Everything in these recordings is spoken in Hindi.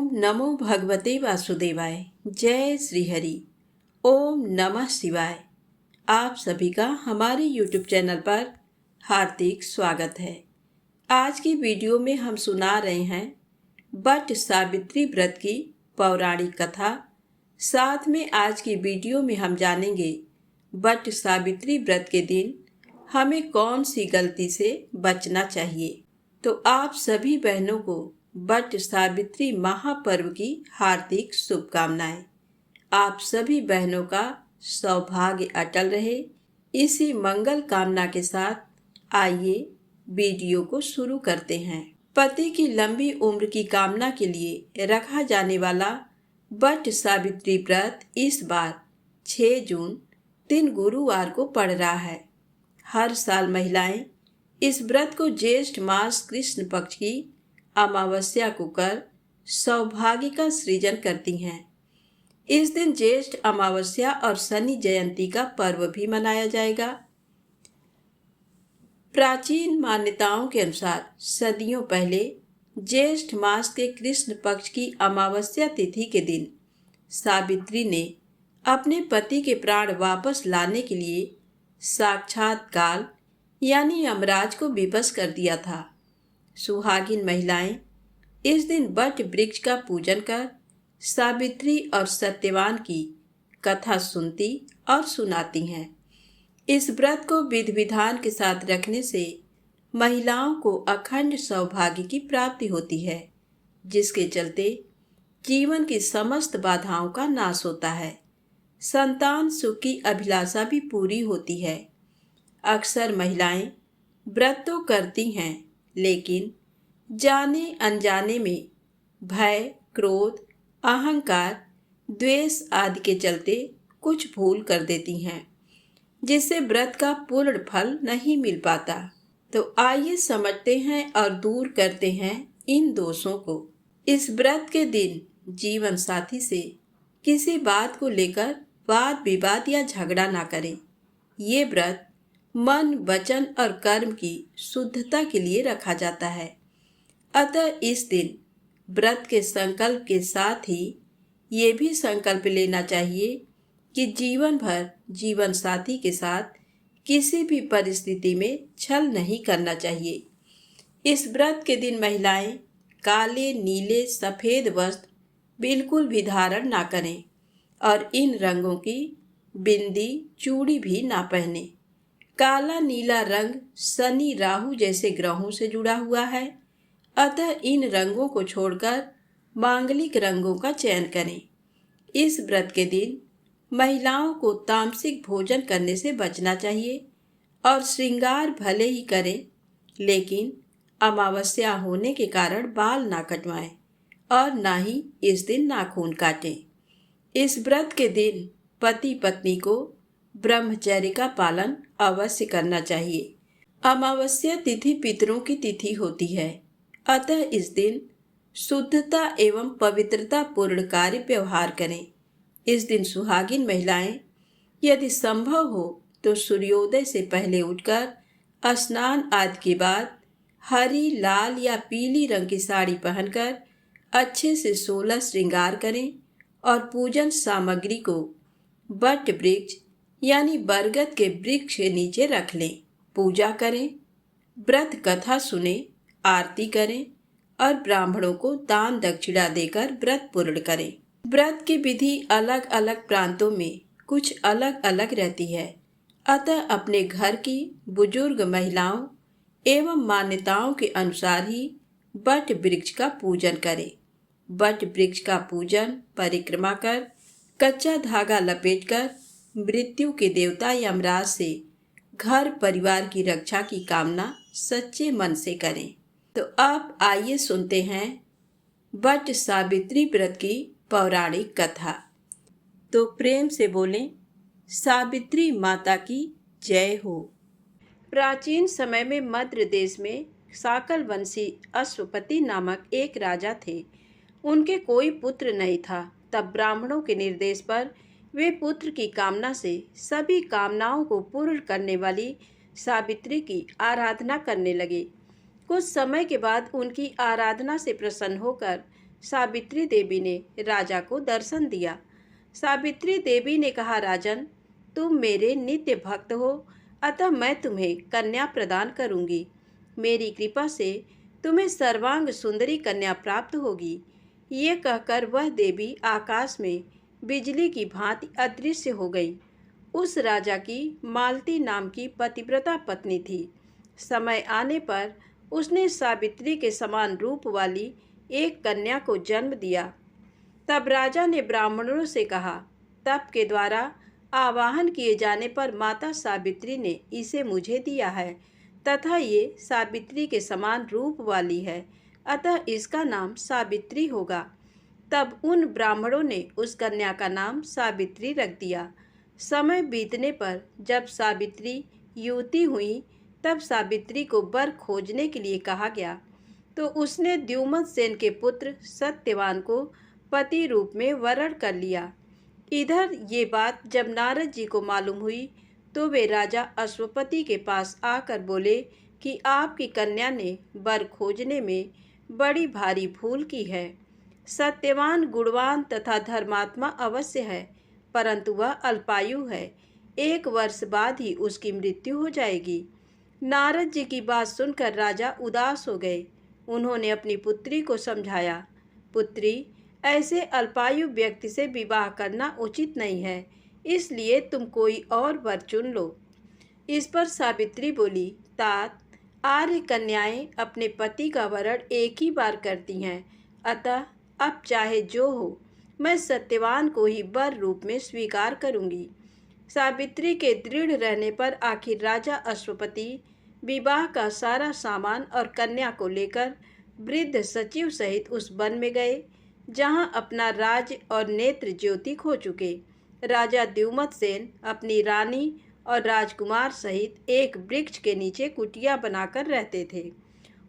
ओम नमो भगवते वासुदेवाय। जय श्री हरि। ओम नमः शिवाय। आप सभी का हमारे YouTube चैनल पर हार्दिक स्वागत है। आज की वीडियो में हम सुना रहे हैं वट सावित्री व्रत की पौराणिक कथा। साथ में आज की वीडियो में हम जानेंगे वट सावित्री व्रत के दिन हमें कौन सी गलती से बचना चाहिए। तो आप सभी बहनों को वट सावित्री महापर्व की हार्दिक शुभकामनाएं। आप सभी बहनों का सौभाग्य अटल रहे, इसी मंगल कामना के साथ आइए वीडियो को शुरू करते हैं। पति की लंबी उम्र की कामना के लिए रखा जाने वाला वट सावित्री व्रत इस बार 6 जून दिन गुरुवार को पड़ रहा है। हर साल महिलाएं इस व्रत को ज्येष्ठ मास कृष्ण पक्ष की अमावस्या को कर सौभाग्य का सृजन करती हैं। इस दिन ज्येष्ठ अमावस्या और शनि जयंती का पर्व भी मनाया जाएगा। प्राचीन मान्यताओं के अनुसार सदियों पहले ज्येष्ठ मास के कृष्ण पक्ष की अमावस्या तिथि के दिन सावित्री ने अपने पति के प्राण वापस लाने के लिए साक्षात काल यानी यमराज को विवश कर दिया था। सुहागिन महिलाएं इस दिन वट वृक्ष का पूजन कर सावित्री और सत्यवान की कथा सुनती और सुनाती हैं। इस व्रत को विधि विधान के साथ रखने से महिलाओं को अखंड सौभाग्य की प्राप्ति होती है, जिसके चलते जीवन की समस्त बाधाओं का नाश होता है। संतान सुख की अभिलाषा भी पूरी होती है। अक्सर महिलाएं व्रत तो करती हैं, लेकिन जाने अनजाने में भय, क्रोध, अहंकार, द्वेष आदि के चलते कुछ भूल कर देती हैं, जिससे व्रत का पूर्ण फल नहीं मिल पाता। तो आइए समझते हैं और दूर करते हैं इन दोषों को। इस व्रत के दिन जीवन साथी से किसी बात को लेकर वाद विवाद या झगड़ा ना करें। ये व्रत मन, वचन और कर्म की शुद्धता के लिए रखा जाता है। अतः इस दिन व्रत के संकल्प के साथ ही ये भी संकल्प लेना चाहिए कि जीवन भर जीवन साथी के साथ किसी भी परिस्थिति में छल नहीं करना चाहिए। इस व्रत के दिन महिलाएं काले, नीले, सफ़ेद वस्त्र बिल्कुल भी धारण ना करें और इन रंगों की बिंदी, चूड़ी भी ना पहने। काला नीला रंग शनि, राहु जैसे ग्रहों से जुड़ा हुआ है। अतः इन रंगों को छोड़कर मांगलिक रंगों का चयन करें। इस व्रत के दिन महिलाओं को तामसिक भोजन करने से बचना चाहिए और श्रृंगार भले ही करें, लेकिन अमावस्या होने के कारण बाल ना कटवाएं और ना ही इस दिन नाखून काटें। इस व्रत के दिन पति पत्नी को ब्रह्मचर्य का पालन अवश्य करना चाहिए। अमावस्या तिथि पितरों की तिथि होती है, अतः इस दिन शुद्धता एवं पवित्रता पूर्ण कार्य व्यवहार करें। इस दिन सुहागिन महिलाएं यदि संभव हो तो सूर्योदय से पहले उठकर स्नान आदि के बाद हरी, लाल या पीली रंग की साड़ी पहनकर अच्छे से 16 श्रृंगार करें और पूजन सामग्री को वट वृक्ष यानी बरगद के वृक्ष के नीचे रख लें। पूजा करें, व्रत कथा सुने, आरती करें और ब्राह्मणों को दान दक्षिणा देकर व्रत पूर्ण करें। व्रत की विधि अलग अलग प्रांतों में कुछ अलग अलग रहती है, अतः अपने घर की बुजुर्ग महिलाओं एवं मान्यताओं के अनुसार ही वट वृक्ष का पूजन करें। वट वृक्ष का पूजन परिक्रमा कर कच्चा धागा लपेटकर मृत्यु के देवता यमराज से घर परिवार की रक्षा की कामना सच्चे मन से करें। तो अब आइए सुनते हैं वट सावित्री व्रत की पौराणिक कथा। तो प्रेम से बोलें, सावित्री माता की जय हो। प्राचीन समय में मध्य देश में साकल वंशी अश्वपति नामक एक राजा थे। उनके कोई पुत्र नहीं था। तब ब्राह्मणों के निर्देश पर वे पुत्र की कामना से सभी कामनाओं को पूर्ण करने वाली सावित्री की आराधना करने लगे। कुछ समय के बाद उनकी आराधना से प्रसन्न होकर सावित्री देवी ने राजा को दर्शन दिया। सावित्री देवी ने कहा, राजन, तुम मेरे नित्य भक्त हो, अतः मैं तुम्हें कन्या प्रदान करूंगी। मेरी कृपा से तुम्हें सर्वांग सुंदरी कन्या प्राप्त होगी। ये कहकर वह देवी आकाश में बिजली की भांति अदृश्य हो गई। उस राजा की मालती नाम की पतिव्रता पत्नी थी। समय आने पर उसने सावित्री के समान रूप वाली एक कन्या को जन्म दिया। तब राजा ने ब्राह्मणों से कहा, तप के द्वारा आवाहन किए जाने पर माता सावित्री ने इसे मुझे दिया है तथा ये सावित्री के समान रूप वाली है, अतः इसका नाम सावित्री होगा। तब उन ब्राह्मणों ने उस कन्या का नाम सावित्री रख दिया। समय बीतने पर जब सावित्री युवती हुई तब सावित्री को वर खोजने के लिए कहा गया, तो उसने द्युमत सेन के पुत्र सत्यवान को पति रूप में वरण कर लिया। इधर ये बात जब नारद जी को मालूम हुई तो वे राजा अश्वपति के पास आकर बोले कि आपकी कन्या ने वर खोजने में बड़ी भारी भूल की है। सत्यवान गुणवान तथा धर्मात्मा अवश्य है, परंतु वह अल्पायु है। 1 वर्ष बाद ही उसकी मृत्यु हो जाएगी। नारद जी की बात सुनकर राजा उदास हो गए। उन्होंने अपनी पुत्री को समझाया, पुत्री, ऐसे अल्पायु व्यक्ति से विवाह करना उचित नहीं है, इसलिए तुम कोई और वर चुन लो। इस पर सावित्री बोली, तात, आर्य कन्याएं अपने पति का वरण एक ही बार करती हैं, अतः अब चाहे जो हो, मैं सत्यवान को ही वर रूप में स्वीकार करूंगी। सावित्री के दृढ़ रहने पर आखिर राजा अश्वपति विवाह का सारा सामान और कन्या को लेकर वृद्ध सचिव सहित उस वन में गए जहां अपना राज और नेत्र ज्योति खो चुके राजा द्युमत सेन अपनी रानी और राजकुमार सहित एक वृक्ष के नीचे कुटिया बनाकर रहते थे।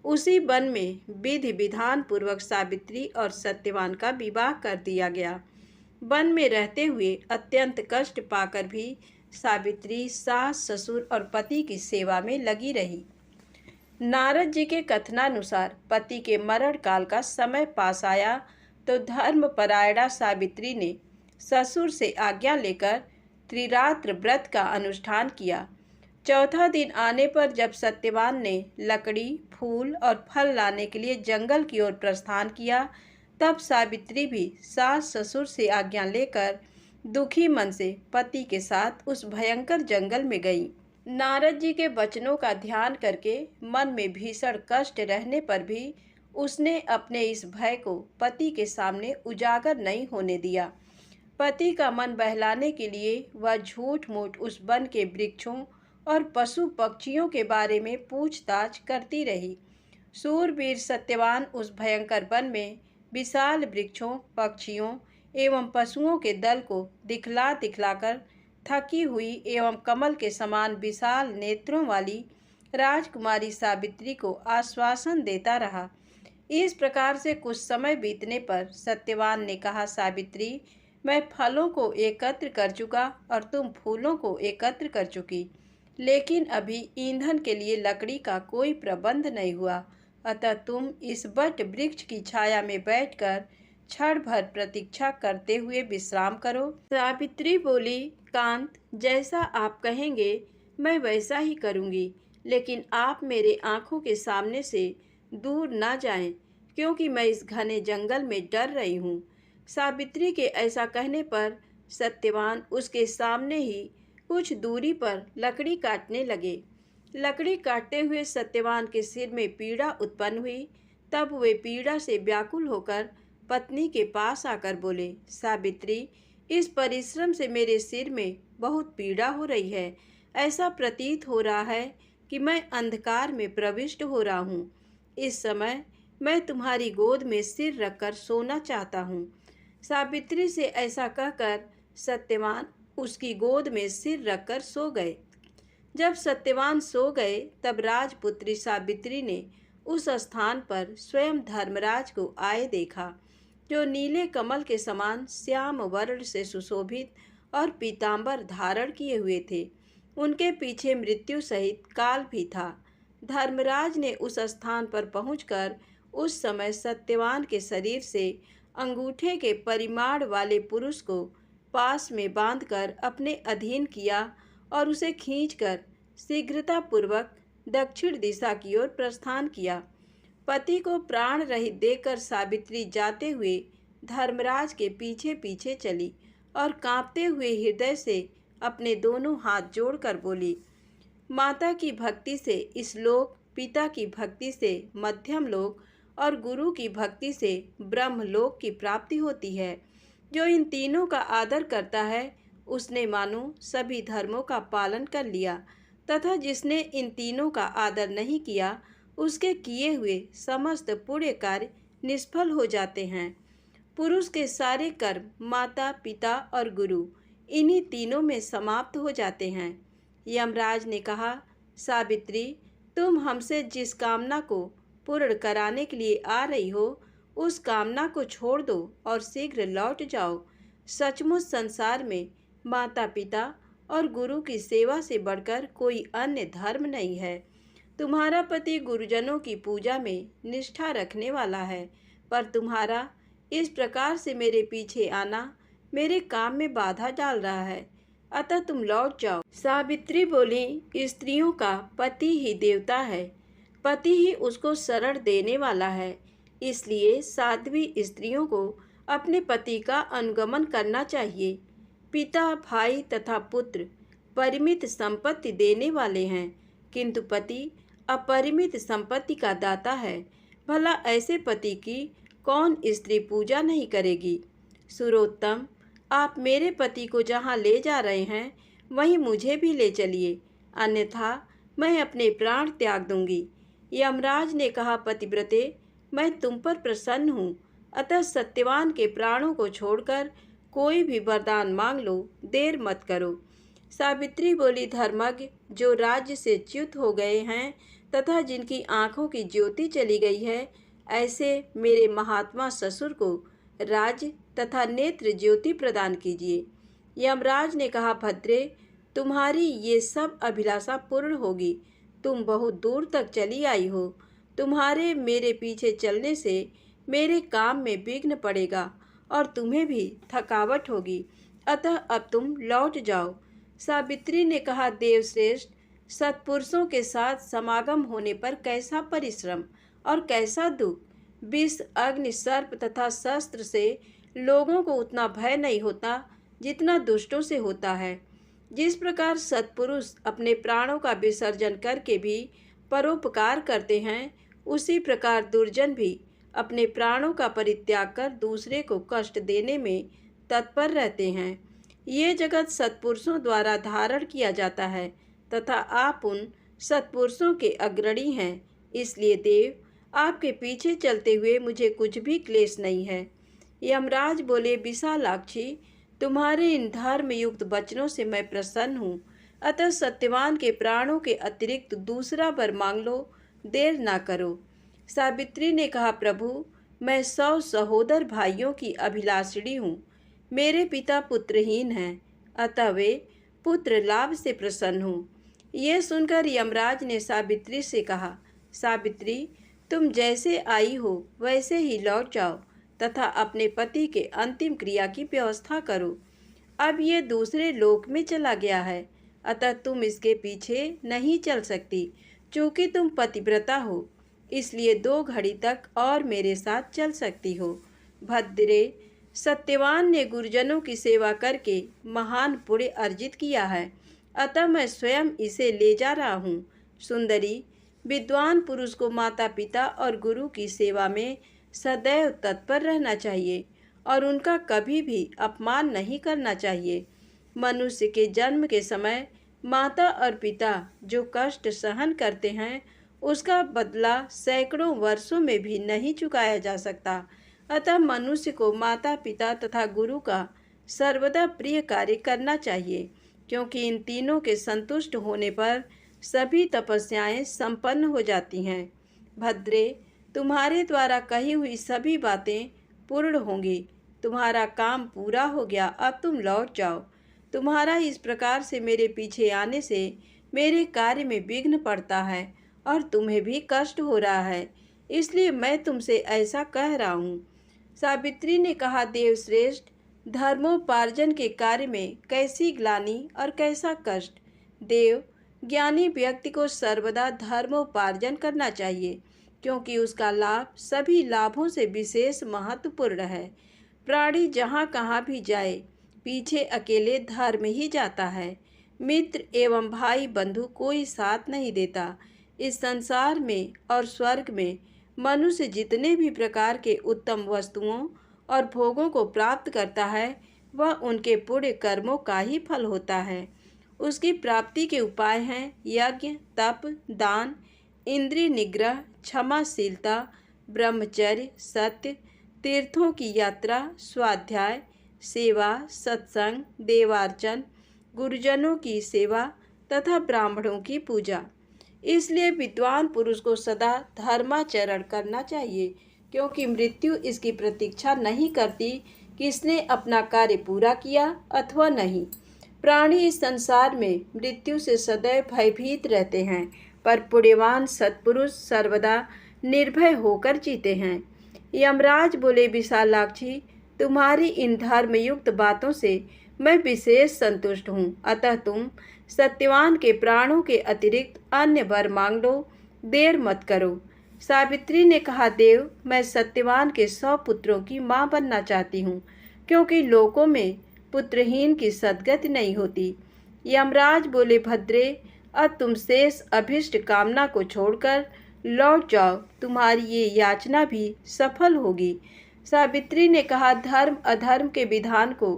उसी वन में विधि विधान पूर्वक सावित्री और सत्यवान का विवाह कर दिया गया। वन में रहते हुए अत्यंत कष्ट पाकर भी सावित्री सास, ससुर और पति की सेवा में लगी रही। नारद जी के कथनानुसार पति के मरण काल का समय पास आया तो धर्मपरायणा सावित्री ने ससुर से आज्ञा लेकर त्रिरात्र व्रत का अनुष्ठान किया। चौथा दिन आने पर जब सत्यवान ने लकड़ी, फूल और फल लाने के लिए जंगल की ओर प्रस्थान किया, तब सावित्री भी सास ससुर से आज्ञा लेकर दुखी मन से पति के साथ उस भयंकर जंगल में गई। नारद जी के वचनों का ध्यान करके मन में भीषण कष्ट रहने पर भी उसने अपने इस भय को पति के सामने उजागर नहीं होने दिया। पति का मन बहलाने के लिए वह झूठ मूठ उस वन के वृक्षों और पशु पक्षियों के बारे में पूछताछ करती रही। सूरवीर सत्यवान उस भयंकर वन में विशाल वृक्षों, पक्षियों एवं पशुओं के दल को दिखला दिखलाकर थकी हुई एवं कमल के समान विशाल नेत्रों वाली राजकुमारी सावित्री को आश्वासन देता रहा। इस प्रकार से कुछ समय बीतने पर सत्यवान ने कहा, सावित्री, मैं फलों को एकत्र कर चुका और तुम फूलों को एकत्र कर चुकी, लेकिन अभी ईंधन के लिए लकड़ी का कोई प्रबंध नहीं हुआ, अतः तुम इस वट वृक्ष की छाया में बैठकर क्षण भर प्रतीक्षा करते हुए विश्राम करो। सावित्री बोली, कांत, जैसा आप कहेंगे मैं वैसा ही करूंगी, लेकिन आप मेरे आंखों के सामने से दूर ना जाएं, क्योंकि मैं इस घने जंगल में डर रही हूँ। सावित्री के ऐसा कहने पर सत्यवान उसके सामने ही कुछ दूरी पर लकड़ी काटने लगे। लकड़ी काटते हुए सत्यवान के सिर में पीड़ा उत्पन्न हुई। तब वे पीड़ा से व्याकुल होकर पत्नी के पास आकर बोले, सावित्री, इस परिश्रम से मेरे सिर में बहुत पीड़ा हो रही है। ऐसा प्रतीत हो रहा है कि मैं अंधकार में प्रविष्ट हो रहा हूँ। इस समय मैं तुम्हारी गोद में सिर रखकर सोना चाहता हूँ। सावित्री से ऐसा कहकर सत्यवान उसकी गोद में सिर रखकर सो गए। जब सत्यवान सो गए तब राजपुत्री सावित्री ने उस स्थान पर स्वयं धर्मराज को आए देखा, जो नीले कमल के समान श्याम वर्ण से सुशोभित और पीतांबर धारण किए हुए थे। उनके पीछे मृत्यु सहित काल भी था। धर्मराज ने उस स्थान पर पहुंचकर उस समय सत्यवान के शरीर से अंगूठे के परिमाण वाले पुरुष को पास में बांधकर अपने अधीन किया और उसे खींचकर शीघ्रतापूर्वक दक्षिण दिशा की ओर प्रस्थान किया। पति को प्राण रहित देखकर सावित्री जाते हुए धर्मराज के पीछे पीछे चली और कांपते हुए हृदय से अपने दोनों हाथ जोड़कर बोली, माता की भक्ति से इस लोक, पिता की भक्ति से मध्यम लोक और गुरु की भक्ति से ब्रह्मलोक की प्राप्ति होती है। जो इन तीनों का आदर करता है उसने मानो सभी धर्मों का पालन कर लिया, तथा जिसने इन तीनों का आदर नहीं किया उसके किए हुए समस्त पुण्य कार्य निष्फल हो जाते हैं। पुरुष के सारे कर्म माता, पिता और गुरु इन्हीं तीनों में समाप्त हो जाते हैं। यमराज ने कहा, सावित्री, तुम हमसे जिस कामना को पूर्ण कराने के लिए आ रही हो उस कामना को छोड़ दो और शीघ्र लौट जाओ। सचमुच संसार में माता, पिता और गुरु की सेवा से बढ़कर कोई अन्य धर्म नहीं है। तुम्हारा पति गुरुजनों की पूजा में निष्ठा रखने वाला है, पर तुम्हारा इस प्रकार से मेरे पीछे आना मेरे काम में बाधा डाल रहा है, अतः तुम लौट जाओ। सावित्री बोली, स्त्रियों का पति ही देवता है, पति ही उसको शरण देने वाला है, इसलिए साध्वी स्त्रियों को अपने पति का अनुगमन करना चाहिए। पिता, भाई तथा पुत्र परिमित संपत्ति देने वाले हैं, किंतु पति अपरिमित संपत्ति का दाता है। भला ऐसे पति की कौन स्त्री पूजा नहीं करेगी। सुरोत्तम, आप मेरे पति को जहाँ ले जा रहे हैं वहीं मुझे भी ले चलिए, अन्यथा मैं अपने प्राण त्याग दूंगी। यमराज ने कहा, पतिव्रते, मैं तुम पर प्रसन्न हूँ, अतः सत्यवान के प्राणों को छोड़कर कोई भी वरदान मांग लो, देर मत करो। सावित्री बोली, धर्मज्ञ जो राज्य से च्युत हो गए हैं तथा जिनकी आँखों की ज्योति चली गई है, ऐसे मेरे महात्मा ससुर को राज्य तथा नेत्र ज्योति प्रदान कीजिए। यमराज ने कहा, भद्रे, तुम्हारी ये सब अभिलाषा पूर्ण होगी। तुम बहुत दूर तक चली आई हो, तुम्हारे मेरे पीछे चलने से मेरे काम में विघ्न पड़ेगा और तुम्हें भी थकावट होगी, अतः अब तुम लौट जाओ। सावित्री ने कहा, देवश्रेष्ठ, सत्पुरुषों के साथ समागम होने पर कैसा परिश्रम और कैसा दुख। विष, अग्नि, सर्प तथा शस्त्र से लोगों को उतना भय नहीं होता जितना दुष्टों से होता है। जिस प्रकार सत्पुरुष अपने प्राणों का विसर्जन करके भी परोपकार करते हैं, उसी प्रकार दुर्जन भी अपने प्राणों का परित्याग कर दूसरे को कष्ट देने में तत्पर रहते हैं। ये जगत सत्पुरुषों द्वारा धारण किया जाता है तथा आप उन सत्पुरुषों के अग्रणी हैं, इसलिए देव, आपके पीछे चलते हुए मुझे कुछ भी क्लेश नहीं है। यमराज बोले, विशालाक्षी, तुम्हारे इन धर्मयुक्त वचनों से मैं प्रसन्न हूँ, अतः सत्यवान के प्राणों के अतिरिक्त दूसरा वर मांग लो, देर ना करो। सावित्री ने कहा, प्रभु, मैं 100 सहोदर भाइयों की अभिलाषिणी हूँ। मेरे पिता पुत्रहीन हैं, अतः वे पुत्र लाभ से प्रसन्न हूँ। ये सुनकर यमराज ने सावित्री से कहा, सावित्री, तुम जैसे आई हो वैसे ही लौट जाओ तथा अपने पति के अंतिम क्रिया की व्यवस्था करो। अब ये दूसरे लोक में चला गया है, अतः तुम इसके पीछे नहीं चल सकती। चूँकि तुम पतिव्रता हो, इसलिए 2 घड़ी तक और मेरे साथ चल सकती हो। भद्रे, सत्यवान ने गुरुजनों की सेवा करके महान पुण्य अर्जित किया है, अतः मैं स्वयं इसे ले जा रहा हूँ। सुंदरी, विद्वान पुरुष को माता, पिता और गुरु की सेवा में सदैव तत्पर रहना चाहिए और उनका कभी भी अपमान नहीं करना चाहिए। मनुष्य के जन्म के समय माता और पिता जो कष्ट सहन करते हैं, उसका बदला सैकड़ों वर्षों में भी नहीं चुकाया जा सकता। अतः मनुष्य को माता, पिता तथा गुरु का सर्वदा प्रिय कार्य करना चाहिए, क्योंकि इन तीनों के संतुष्ट होने पर सभी तपस्याएं संपन्न हो जाती हैं। भद्रे, तुम्हारे द्वारा कही हुई सभी बातें पूर्ण होंगी। तुम्हारा काम पूरा हो गया, अब तुम लौट जाओ। तुम्हारा इस प्रकार से मेरे पीछे आने से मेरे कार्य में विघ्न पड़ता है और तुम्हें भी कष्ट हो रहा है, इसलिए मैं तुमसे ऐसा कह रहा हूँ। सावित्री ने कहा, देवश्रेष्ठ, धर्मोपार्जन के कार्य में कैसी ग्लानि और कैसा कष्ट। देव, ज्ञानी व्यक्ति को सर्वदा धर्मोपार्जन करना चाहिए, क्योंकि उसका लाभ सभी लाभों से विशेष महत्वपूर्ण है। प्राणी जहाँ कहाँ भी जाए, पीछे अकेले धर्म ही जाता है। मित्र एवं भाई बंधु कोई साथ नहीं देता। इस संसार में और स्वर्ग में मनुष्य जितने भी प्रकार के उत्तम वस्तुओं और भोगों को प्राप्त करता है, वह उनके पुण्य कर्मों का ही फल होता है। उसकी प्राप्ति के उपाय हैं यज्ञ, तप, दान, इंद्रिय निग्रह, क्षमाशीलता, ब्रह्मचर्य, सत्य, तीर्थों की यात्रा, स्वाध्याय, सेवा, सत्संग, देवार्चन, गुरुजनों की सेवा तथा ब्राह्मणों की पूजा। इसलिए विद्वान पुरुष को सदा धर्माचरण करना चाहिए, क्योंकि मृत्यु इसकी प्रतीक्षा नहीं करती कि इसने अपना कार्य पूरा किया अथवा नहीं। प्राणी इस संसार में मृत्यु से सदैव भयभीत रहते हैं, पर पुण्यवान सत्पुरुष सर्वदा निर्भय होकर जीते हैं। यमराज बोले, विशालाक्षी, तुम्हारी इन धर्मयुक्त बातों से मैं विशेष संतुष्ट हूँ, अतः तुम सत्यवान के प्राणों के अतिरिक्त अन्य वर मांग लो, देर मत करो। सावित्री ने कहा, देव, मैं सत्यवान के 100 पुत्रों की माँ बनना चाहती हूँ, क्योंकि लोकों में पुत्रहीन की सद्गति नहीं होती। यमराज बोले, भद्रे, अब तुम शेष अभिष्ट कामना को छोड़कर लौट जाओ, तुम्हारी ये याचना भी सफल होगी। सावित्री ने कहा, धर्म अधर्म के विधान को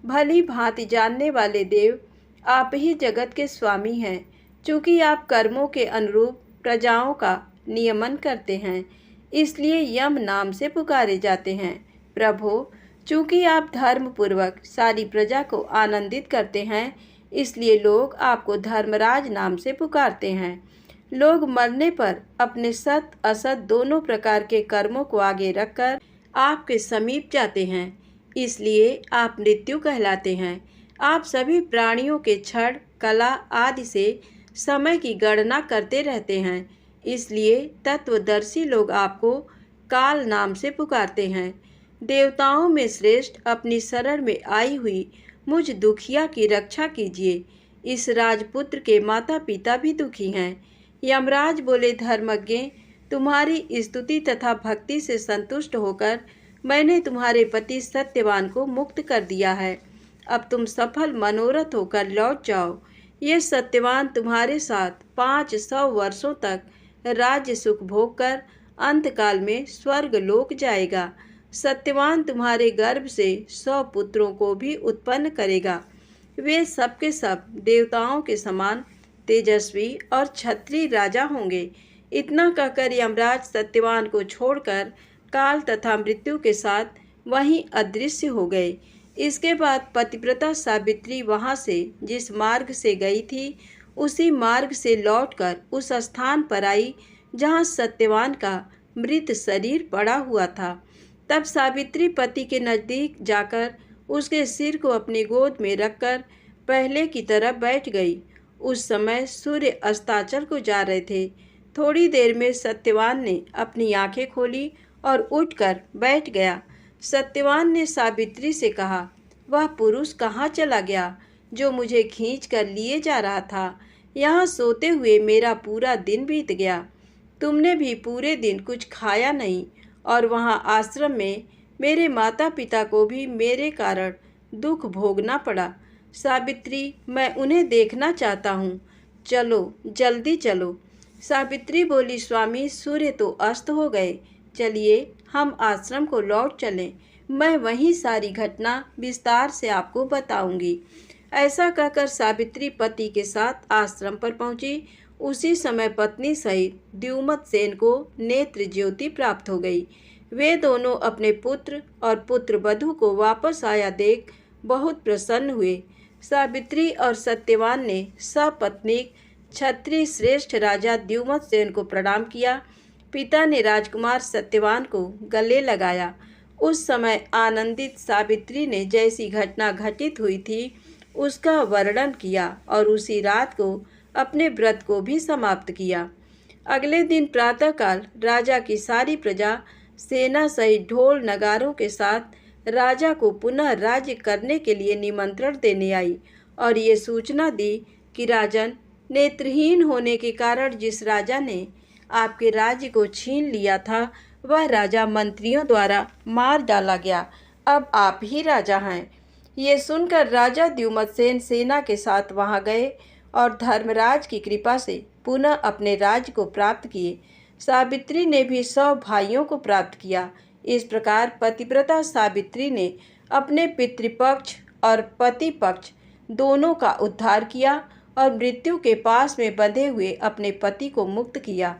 भली भांति जानने वाले देव, आप ही जगत के स्वामी हैं। चूँकि आप कर्मों के अनुरूप प्रजाओं का नियमन करते हैं, इसलिए यम नाम से पुकारे जाते हैं। प्रभो, चूँकि आप धर्म पूर्वक सारी प्रजा को आनंदित करते हैं, इसलिए लोग आपको धर्मराज नाम से पुकारते हैं। लोग मरने पर अपने सत असत दोनों प्रकार के कर्मों को आगे रखकर आपके समीप जाते हैं, इसलिए आप मृत्यु कहलाते हैं। आप सभी प्राणियों के क्षण, कला आदि से समय की गणना करते रहते हैं, इसलिए तत्वदर्शी लोग आपको काल नाम से पुकारते हैं। देवताओं में श्रेष्ठ, अपनी शरण में आई हुई मुझ दुखिया की रक्षा कीजिए। इस राजपुत्र के माता पिता भी दुखी हैं। यमराज बोले, धर्मज्ञ, तुम्हारी स्तुति तथा भक्ति से संतुष्ट होकर मैंने तुम्हारे पति सत्यवान को मुक्त कर दिया है। अब तुम सफल मनोरथ होकर लौट जाओ। ये सत्यवान तुम्हारे साथ 500 वर्षों तक राज्य सुख भोग कर अंतकाल में स्वर्ग लोक जाएगा। सत्यवान तुम्हारे गर्भ से 100 पुत्रों को भी उत्पन्न करेगा। वे सबके सब देवताओं के समान तेजस्वी और क्षत्रिय राजा होंगे। इतना कहकर यमराज सत्यवान को छोड़कर काल तथा मृत्यु के साथ वहीं अदृश्य हो गए। इसके बाद पतिव्रता सावित्री वहां से जिस मार्ग से गई थी, उसी मार्ग से लौटकर उस स्थान पर आई जहां सत्यवान का मृत शरीर पड़ा हुआ था। तब सावित्री पति के नज़दीक जाकर उसके सिर को अपनी गोद में रखकर पहले की तरह बैठ गई। उस समय सूर्य अस्ताचल को जा रहे थे। थोड़ी देर में सत्यवान ने अपनी आंखें खोली और उठकर बैठ गया। सत्यवान ने सावित्री से कहा, वह पुरुष कहाँ चला गया जो मुझे खींच कर लिए जा रहा था? यहाँ सोते हुए मेरा पूरा दिन बीत गया। तुमने भी पूरे दिन कुछ खाया नहीं, और वहाँ आश्रम में मेरे माता पिता को भी मेरे कारण दुख भोगना पड़ा। सावित्री, मैं उन्हें देखना चाहता हूँ, चलो जल्दी चलो। सावित्री बोली, स्वामी, सूर्य तो अस्त हो गए, चलिए हम आश्रम को लौट चलें। मैं वहीं सारी घटना विस्तार से आपको बताऊंगी। ऐसा कहकर सावित्री पति के साथ आश्रम पर पहुंची। उसी समय पत्नी सहित द्युमत सेन को नेत्र ज्योति प्राप्त हो गई। वे दोनों अपने पुत्र और पुत्रवधू को वापस आया देख बहुत प्रसन्न हुए। सावित्री और सत्यवान ने सपत्नीक क्षत्रिय श्रेष्ठ राजा द्युमत सेन को प्रणाम किया। पिता ने राजकुमार सत्यवान को गले लगाया। उस समय आनंदित सावित्री ने जैसी घटना घटित हुई थी उसका वर्णन किया और उसी रात को अपने व्रत को भी समाप्त किया। अगले दिन प्रातःकाल राजा की सारी प्रजा सेना सहित ढोल नगारों के साथ राजा को पुनः राज्य करने के लिए निमंत्रण देने आई और ये सूचना दी कि राजन, नेत्रहीन होने के कारण जिस राजा ने आपके राज्य को छीन लिया था वह राजा मंत्रियों द्वारा मार डाला गया। अब आप ही राजा हैं। ये सुनकर राजा द्युमत्सेन सेना के साथ वहां गए और धर्मराज की कृपा से पुनः अपने राज्य को प्राप्त किए। सावित्री ने भी 100 भाइयों को प्राप्त किया। इस प्रकार पतिव्रता सावित्री ने अपने पितृपक्ष और पति पक्ष दोनों का उद्धार किया और मृत्यु के पास में बंधे हुए अपने पति को मुक्त किया।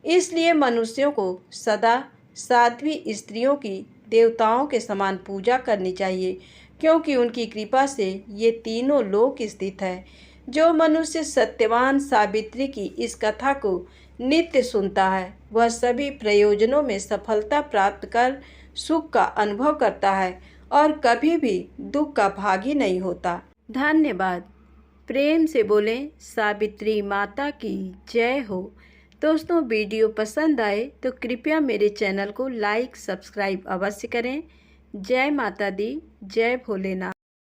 इसलिए मनुष्यों को सदा साध्वी स्त्रियों की देवताओं के समान पूजा करनी चाहिए, क्योंकि उनकी कृपा से ये तीनों लोक स्थित है। जो मनुष्य सत्यवान सावित्री की इस कथा को नित्य सुनता है वह सभी प्रयोजनों में सफलता प्राप्त कर सुख का अनुभव करता है और कभी भी दुख का भागी नहीं होता। धन्यवाद। प्रेम से बोलें सावित्री माता की जय हो। दोस्तों, वीडियो पसंद आए तो कृपया मेरे चैनल को लाइक सब्सक्राइब अवश्य करें। जय माता दी, जय भोलेनाथ।